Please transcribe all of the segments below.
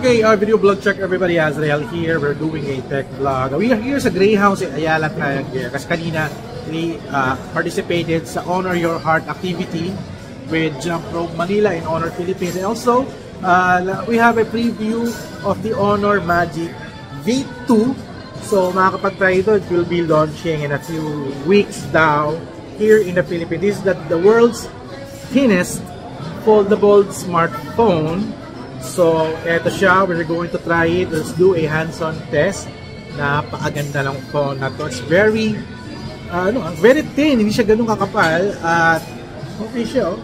Okay, our video blog check everybody, Azrael here. We're doing a tech vlog. We are here sa Greyhound sa Ayala Triangle kasi kanina we participated sa Honor Your Heart activity with Jump Rope Manila in Honor Philippines. And also, we have a preview of the Honor Magic V2. So makakapag-try ito, it will be launching in a few weeks now here in the Philippines. This is the world's thinnest foldable smartphone. So, eto siya. We're going to try it. Let's do a hands-on test. Napakaganda ng phone na to. It's very, very thin. Hindi siya ganun kakapal. At, okay siya, oh.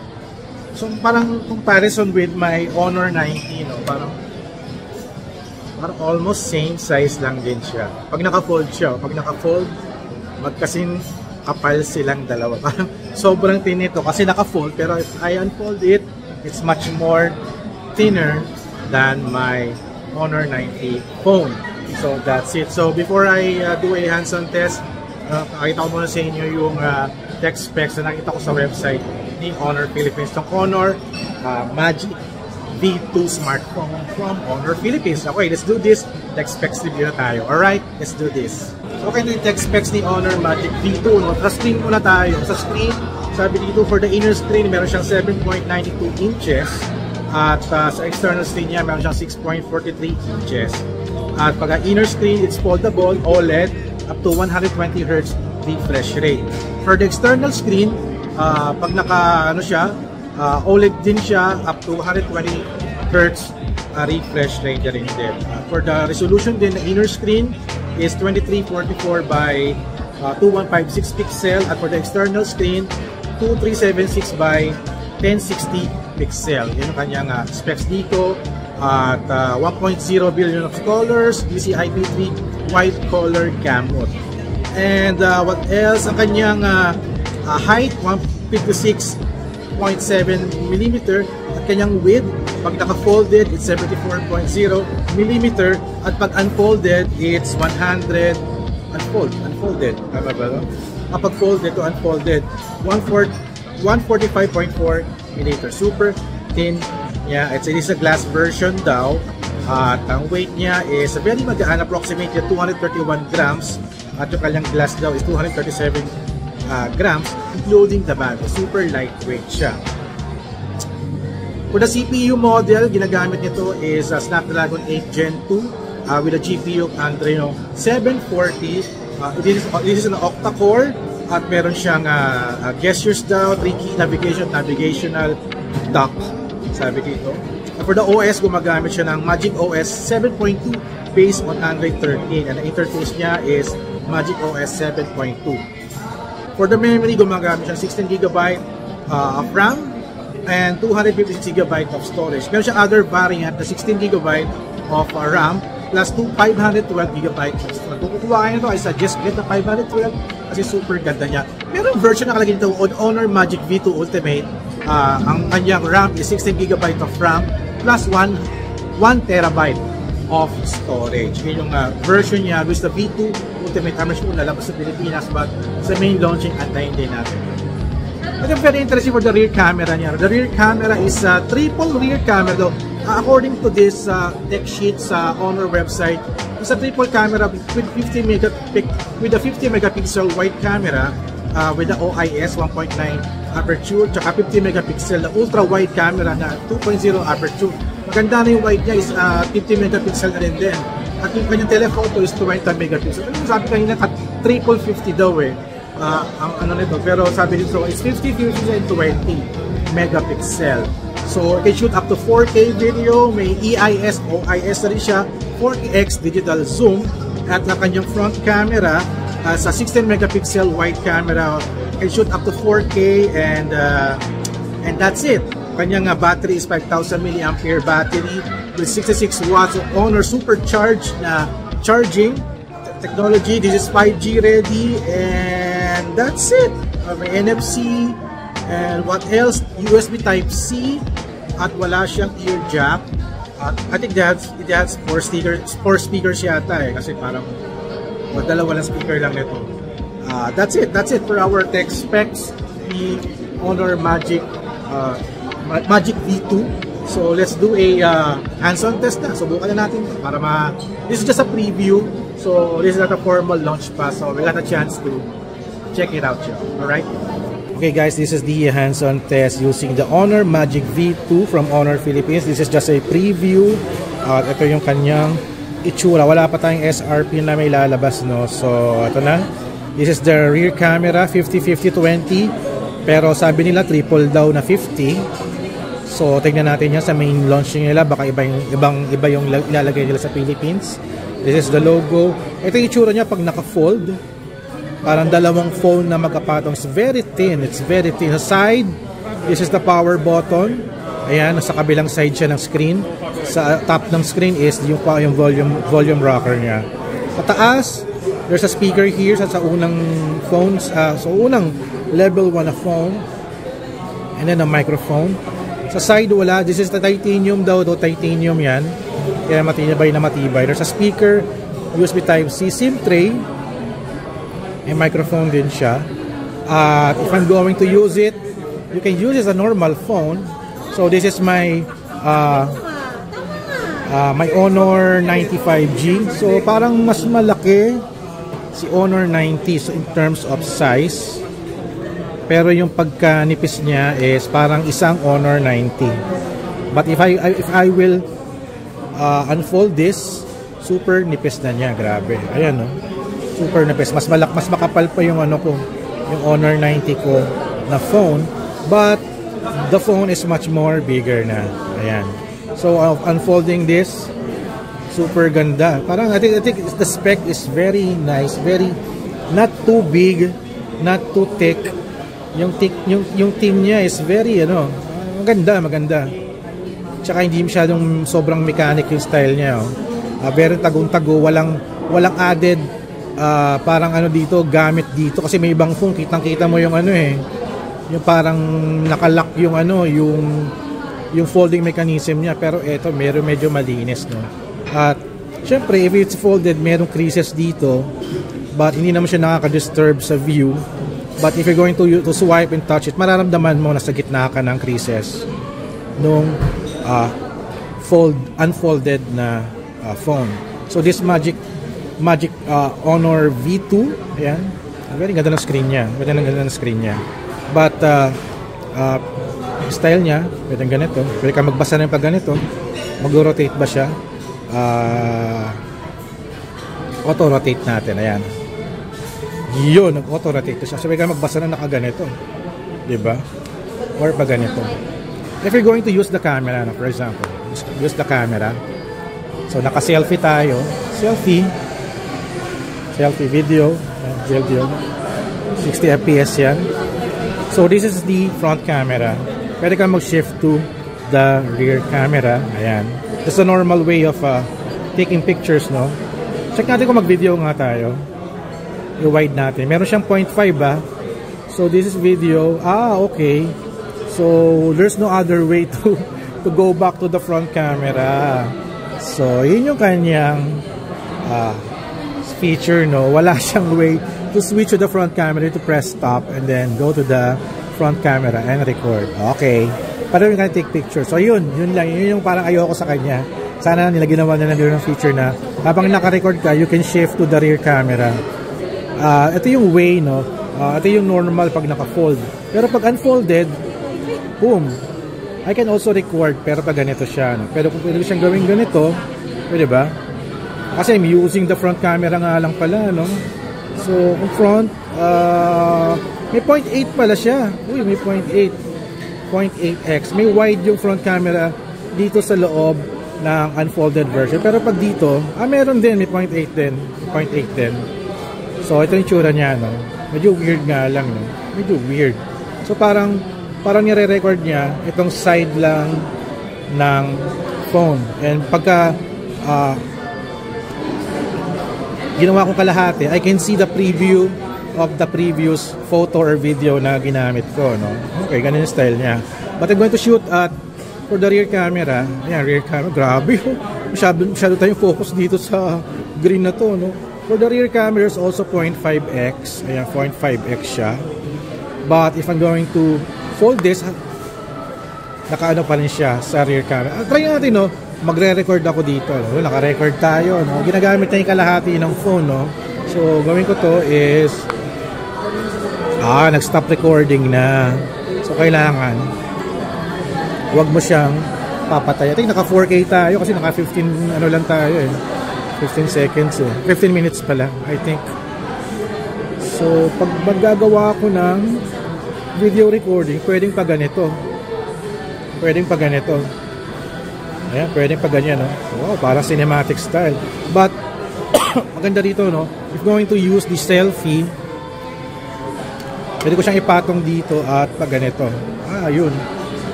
So, parang comparison with my Honor 90, no? Parang almost same size lang din siya. Pag naka-fold siya, pag naka-fold, magkasing kapal silang dalawa. Parang sobrang thin ito kasi naka-fold. Pero if I unfold it, it's much more thinner than my Honor 90 phone. So that's it. So before I do a hands-on test, pakita ko muna sa inyo yung tech specs na nakita ko sa website ni Honor Philippines. Itong Honor Magic V2 smartphone from Honor Philippines. Okay, let's do this. Tech specs review na tayo. Alright, let's do this. Okay, ito yung tech specs ni Honor Magic V2. No? Sa screen muna tayo. Sa screen, sabi dito for the inner screen, meron siyang 7.92 inches. At sa external screen niya, meron siyang 6.43 inches. At pag inner screen, it's foldable, OLED, up to 120Hz refresh rate. For the external screen, pag OLED din siya, up to 120Hz refresh rate rin din. For the resolution din, the inner screen is 2344 by 2156 pixel. At for the external screen, 2376 by 1060 pixel. Yan ang kanyang specs dito. At 1.0 billion of colors, DCI-P3 white color gamut. And what else? Ang kanyang height, 156.7 mm. At kanyang width, pag naka-folded, it's 74.0 mm. At pag unfolded, it's 100. Unfolded. Tama ba? Kapag folded to unfolded, 145.4 mm. Super thin. Yeah, it is a glass version daw. At ang weight niya is very magaan, approximately 231 grams. At yung kanyang glass daw is 237 grams, including the bag. Super lightweight siya. For the CPU model, ginagamit nito is Snapdragon 8 Gen 2 with a GPU Adreno 740. This is an octa-core. At meron siyang gestures daw, 3 key navigational dock, sabi dito. And for the OS, gumagamit siya ng Magic OS 7.2 based on Android 13. And the interface niya is Magic OS 7.2. For the memory, gumagamit siya ng 16GB of RAM and 256GB of storage. Meron siyang other variant na 16GB of RAM plus 512GB of storage. Kung kukuha nyo ito, I suggest get the 512 kasi super ganda niya. Merong version na nakalagay dito on Honor Magic V2 Ultimate. Ang kanyang RAM is 16GB of RAM plus 1TB of storage. Yun yung version niya with the V2 Ultimate. I'm sure lalabas sa Pilipinas but sa main launching antayin din natin. But I'm very interested for the rear camera niya. The rear camera is a triple rear camera though. According to this tech sheet sa Honor website, it's a triple camera with a 50 megapixel wide camera with the OIS 1.9 aperture, tsaka 50 megapixel na ultra wide camera na 2.0 aperture. Maganda na yung wide niya is 50 megapixel na rin din. At yung kanyang telephoto is 20 megapixel. Sabi kanina triple 50 daw eh. Ang ano nito, pero sabi dito is 50, 50 and 20 megapixel. So, it can shoot up to 4K video, may EIS, OIS na rin siya, 40x digital zoom, at ang kanyang front camera, sa 16 megapixel wide camera, can shoot up to 4K, and that's it. Kanyang battery is 5,000 mAh battery with 66 watts of Honor supercharged na charging technology. This is 5G ready, and that's it. May NFC, and what else? USB Type-C, at wala siyang ear jack. I think it has 4 speakers yata eh, kasi parang dalawa lang speaker lang nito. That's it for our tech specs, the Honor Magic V2 So let's do a hands-on test na. Subukan na natin para this is just a preview. So this is not a formal launch pa. So we got a chance to check it out, alright? Okay guys, this is the hands-on test using the Honor Magic V2 from Honor Philippines. This is just a preview. Ito yung kanyang itsura. Wala pa tayong SRP na may lalabas, no? So ito na. This is the rear camera, 50-50-20. Pero sabi nila triple daw na 50. So tingnan natin yan sa main launching nila. Baka iba yung ilalagay nila sa Philippines. This is the logo. Ito yung itsura niya pag naka-fold. Parang dalawang phone na magkapatong. It's very thin. It's very thin. Sa side, this is the power button. Ayan, nasa kabilang side siya ng screen. Sa top ng screen is yung volume rocker niya. Sa taas, there's a speaker here sa unang phones. So unang level 1 na phone. And then a microphone. Sa side wala. This is the titanium daw. Titanium yan. Kaya matibay na matibay. There's a speaker, USB Type-C, SIM tray. May microphone din siya. If I'm going to use it, you can use it as a normal phone. So this is my my Honor 95G. So parang mas malaki si Honor 90 so in terms of size. Pero yung pagkanipis niya is parang isang Honor 90. But if I will unfold this, super nipis na niya, grabe. Ayan, no. Super nipis. Mas makapal pa yung yung Honor 90 ko na phone, but the phone is much more bigger na. Ayan. So unfolding this, super ganda. Parang I think the spec is very nice, very not too big, not too thick. Yung thin niya is very maganda. Tsaka hindi masyadong sobrang mechanic yung style niya, oh. Very tagong-tago, walang added parang dito, gamit dito kasi may ibang phone kitang-kita mo yung yung parang nakalock yung yung folding mechanism niya, pero ito medyo malinis, no. At syempre if it's folded, merong creases dito, but hindi naman siya nakaka-disturb sa view. But if you're going to swipe and touch it, mararamdaman mo na sa gitna ka ng creases nung unfolded na phone. So this Magic Honor V2, ayan, very ganda ng screen niya. But style niya, pwede ganito. Pwede ka magbasa na yung pag ganito. Mag-rotate ba siya? Auto-rotate natin, ayan. Yun, nag-auto-rotate siya. So, pwede ka magbasa na nakaganito. Diba? Or pag ganito. If you're going to use the camera, for example, use the camera. So, naka-selfie tayo. Selfie video. 60 fps yan. So, this is the front camera. Pwede ka mag-shift to the rear camera. Ayan. This is a normal way of taking pictures, no? Check natin kung mag-video nga tayo. I-wide natin. Meron siyang 0.5 ba? So this is video. Okay. So there's no other way to go back to the front camera. So yun yung kanyang feature, no? Wala siyang way to switch to the front camera, to press stop and then go to the front camera and record. Okay. Para yung take picture. So yun lang. Yun yung parang ayoko sa kanya. Sana nila ginawa na ng feature na habang naka-record ka, you can shift to the rear camera. Ito yung way, no? Ito yung normal pag naka-fold. Pero pag unfolded, boom! I can also record, pero pag ganito siya, no? Pero kung pwede siyang gawin ganito, pwede ba? Kasi I'm using the front camera nga lang pala, no? So, kung front, may 0.8 pala siya. Uy, may 0.8. 0.8x. May wide yung front camera dito sa loob ng unfolded version. Pero pag dito, meron din, may 0.8 din. 0.8 din. So, ito yung tsura niya, no? Medyo weird nga lang, no? Medyo weird. So, parang nire-record niya itong side lang ng phone. And pagka ginawa kong kalahati, I can see the preview of the previous photo or video na ginamit ko, no? Okay, ganun yung style niya. But I'm going to shoot for the rear camera. Ayan, rear camera. Grabe, oh. Masyado tayong focus dito sa green na to, no? For the rear camera is also 0.5x. Ayan, 0.5x siya. But if I'm going to fold this, nakaano pa rin siya sa rear camera. Try natin, no? Magre-record ako dito. No? Naka-record tayo, no? Ginagamit na yung kalahati ng phone, no? So, gawin ko to is nag-stop recording na. So, kailangan huwag mo siyang papatay. I think naka 4K tayo kasi naka 15 ano lang tayo eh. 15 seconds eh. 15 minutes pala, I think. So, pag maggagawa ko ng video recording, pwedeng pa ganito. Pwedeng pa ganito. Ayan, pwedeng pa ganyan, no? Wow, parang cinematic style. But, maganda dito, no? If going to use the selfie, pwede ko siyang ipatong dito at pag ganito. Yun.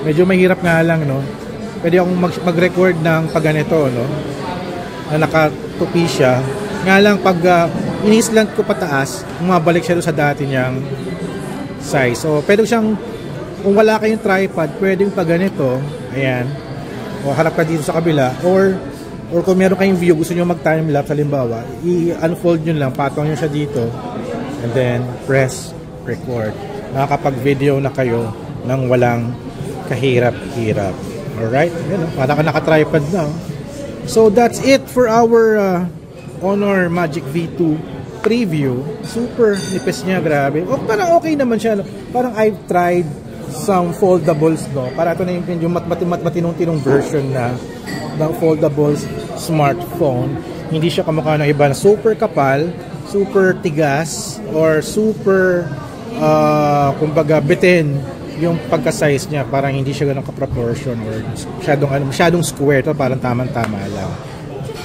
Medyo mahirap nga lang, no? Pwede akong mag-record ng pag ganito, no? Na nakatupi siya. Nga lang, pag in-slant ko pataas, bumabalik siya doon sa dati niyang size. So, pwede siyang, kung wala kayong tripod, pwedeng pag ganito. Ayan. O harap ka dito sa kabila. Or kung meron kayong view, gusto nyo mag-timelapse, halimbawa, i-unfold nyo lang, patong nyo siya dito. And then, press record. Nakakapag-video na kayo nang walang kahirap-hirap. Alright? Yan, parang naka-tripod na. So, that's it for our Honor Magic V2 preview. Super nipis niya, grabe. Parang okay naman siya. Parang I've tried some foldables, no? Para ito na yung matinong-tinong version na ng foldables smartphone. Hindi siya kamukha ng iba na super kapal, super tigas, or super kumbaga bitin yung pagka-size niya. Parang hindi siya ganun ka-proportion or masyadong square. Ito parang tamang-tama lang.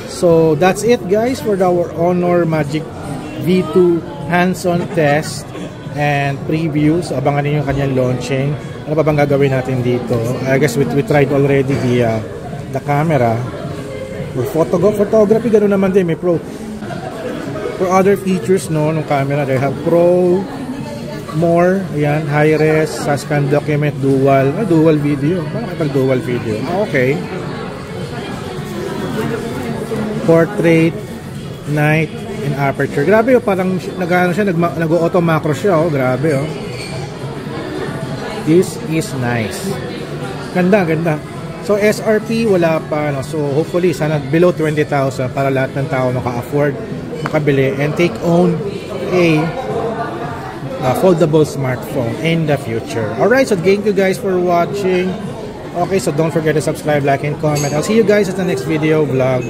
So that's it guys for our Honor Magic V2 hands-on test and preview. So abangan niyo yung kanyang launching. Ano pa bang gagawin natin dito? I guess we tried already the camera. For photography, gano'n naman din. May pro. For other features, no, ng camera, they have pro, more, ayan, high res, scan document, dual video. Bakit dual video? Okay. Portrait, night, and aperture. Grabe, parang nag-auto macro siya, grabe, This is nice. Ganda. So SRP wala pa, no? So hopefully sana below 20,000 para lahat ng tao maka-afford, makabili and take own a foldable smartphone in the future. Alright, so thank you guys for watching. Okay, so don't forget to subscribe, like, and comment. I'll see you guys at the next video vlog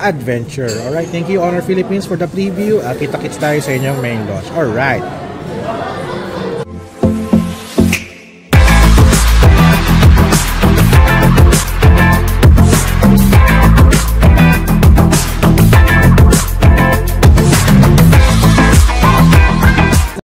adventure. Alright, thank you Honor Philippines for the preview. Kita-kits tayo sa inyong main launch. Alright.